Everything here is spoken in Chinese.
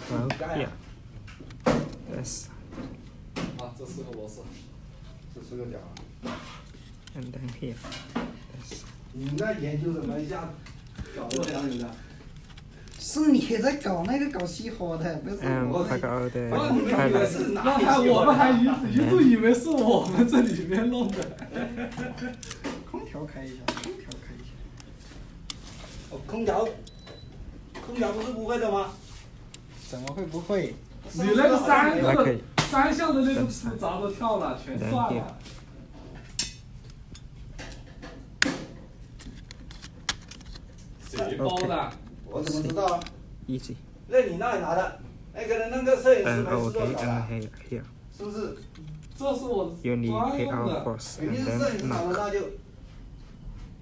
Well, here. Yes. 啊，这4个螺丝，这4个角啊。 And then here. Yes. 你们在研究什么？一下搞得像有点。 是你在搞那个搞西河的，不是我。 I got all the 你们以为 highlights. 是哪里？我们还一度以为是我们这里面弄的。空调开一下，空调开一下。哦，空调不是不会的吗？怎么会不会？你那个Lucky. 3项的那个磁闸都跳了，全断了。谁包的？ 我怎么知道啊？ Easy. 那你那里拿的？那个人那个摄影师 And 没事 okay, 做搞 and 的， here. 是不是？这是我 You need 专 pay 用 out 的。 first 肯定 and 是摄影 then 师搞的， mark. 那就